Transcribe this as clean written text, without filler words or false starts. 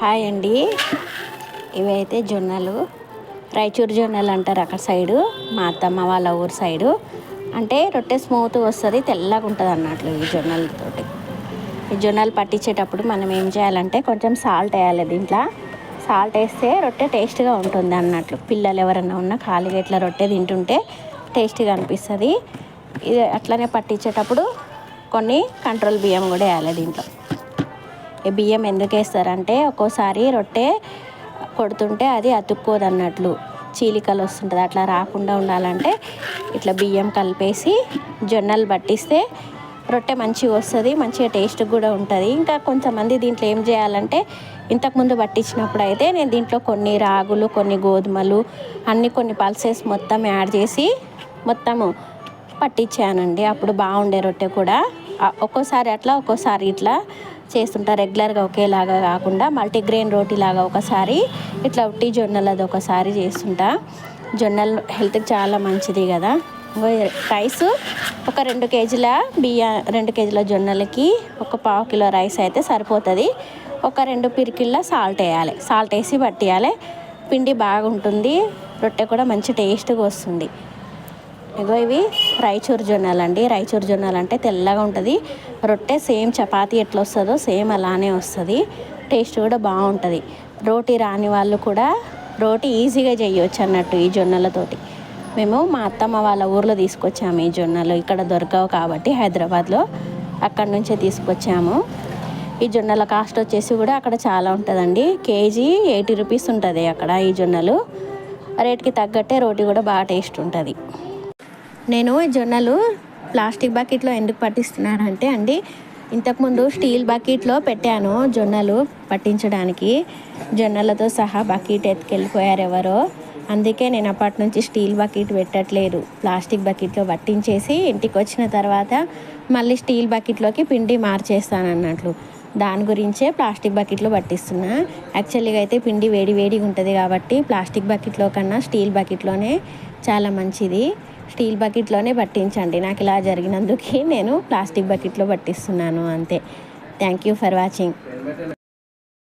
Hi అండి. ఇవైతే జొన్నలు, రాయచూరు జొన్నలు అంటారు అక్కడ సైడు, మా అత్తమ్మ వాళ్ళ ఊరు సైడు. అంటే రొట్టె స్మూత్గా వస్తుంది, తెల్లగా ఉంటుంది అన్నట్లు ఈ జొన్నలతోటి. ఈ జొన్నలు పట్టించేటప్పుడు మనం ఏం చేయాలంటే కొంచెం సాల్ట్ వేయాలి దీంట్లో. సాల్ట్ వేస్తే రొట్టె టేస్ట్గా ఉంటుంది అన్నట్లు. పిల్లలు ఎవరైనా ఉన్నా ఖాళీగా ఇట్లా రొట్టె తింటుంటే టేస్ట్గా అనిపిస్తుంది. ఇది అట్లనే పట్టించేటప్పుడు కొన్ని కంట్రోల్ బియ్యం కూడా వేయాలి దీంట్లో. ఈ బియ్యం ఎందుకు వేస్తారంటే ఒక్కోసారి రొట్టె కొడుతుంటే అది అతుక్కోదు అన్నట్లు, చీలికలు వస్తుంటుంది. అట్లా రాకుండా ఉండాలంటే ఇట్లా బియ్యం కలిపేసి జొన్నలు పట్టిస్తే రొట్టె మంచిగా వస్తుంది, మంచిగా టేస్ట్ కూడా ఉంటుంది. ఇంకా కొంతమంది దీంట్లో ఏం చేయాలంటే ఇంతకుముందు పట్టించినప్పుడు అయితే నేను దీంట్లో కొన్ని రాగులు, కొన్ని గోధుమలు, కొన్ని పల్సెస్ మొత్తం యాడ్ చేసి మొత్తము పట్టించానండి. అప్పుడు బాగుండే రొట్టె కూడా. ఒక్కోసారి అట్లా, ఒక్కోసారి ఇట్లా చేస్తుంటా. రెగ్యులర్గా ఒకేలాగా కాకుండా మల్టీగ్రెయిన్ రోటీలాగా ఒకసారి, ఇట్లా ఉట్టి జొన్నలది ఒకసారి చేస్తుంటా. జొన్నలు హెల్త్కి చాలా మంచిది కదా. రైస్ ఒక 2 కేజీల బియ్యం, 2 కేజీల జొన్నలకి ఒక 1/2 కిలో రైస్ అయితే సరిపోతుంది. ఒక 2 పిరికిళ్ళ సాల్ట్ వేయాలి. సాల్ట్ వేసి పట్టియాలి. పిండి బాగుంటుంది, రొట్టె కూడా మంచి టేస్ట్గా వస్తుంది. ఇవి రాయచూరు జొన్నలు అండి. రాయచూరు జొన్నలు అంటే తెల్లగా ఉంటుంది. రొట్టె సేమ్ చపాతీ ఎట్లా వస్తుందో సేమ్ అలానే వస్తుంది. టేస్ట్ కూడా బాగుంటుంది. రోటీ రాని వాళ్ళు కూడా రోటీ ఈజీగా చేయవచ్చు అన్నట్టు ఈ జొన్నలతోటి. మేము మా అత్తమ్మ వాళ్ళ ఊర్లో తీసుకొచ్చాము ఈ జొన్నలు. ఇక్కడ దొరకవు కాబట్టి హైదరాబాద్లో, అక్కడి నుంచే తీసుకొచ్చాము. ఈ జొన్నల కాస్ట్ వచ్చేసి కూడా అక్కడ చాలా ఉంటుందండి. కేజీ 80 రూపీస్ ఉంటుంది అక్కడ. ఈ జొన్నలు రేట్కి తగ్గట్టే రోటీ కూడా బాగా టేస్ట్ ఉంటుంది. నేను ఈ జొన్నలు ప్లాస్టిక్ బకెట్లో ఎందుకు పట్టిస్తున్నానంటే అండి, ఇంతకుముందు స్టీల్ బకెట్లో పెట్టాను జొన్నలు పట్టించడానికి. జొన్నలతో సహా బకెట్ ఎత్తుకెళ్ళిపోయారు ఎవరో. అందుకే నేను అప్పటి నుంచి స్టీల్ బకెట్ పెట్టట్లేదు. ప్లాస్టిక్ బకెట్లో పట్టించేసి ఇంటికి వచ్చిన తర్వాత మళ్ళీ స్టీల్ బకెట్లోకి పిండి మార్చేస్తాను అన్నట్లు. దాని గురించే ప్లాస్టిక్ బకెట్లో పట్టిస్తున్నా. యాక్చువల్గా అయితే పిండి వేడిగా ఉంటుంది కాబట్టి ప్లాస్టిక్ బకెట్లో కన్నా స్టీల్ బకెట్లోనే చాలా మంచిది. స్టీల్ బకెట్లోనే పట్టించండి. నాకు ఇలా జరిగినందుకు నేను ప్లాస్టిక్ బకెట్లో పట్టిస్తున్నాను అంతే. Thank you for watching.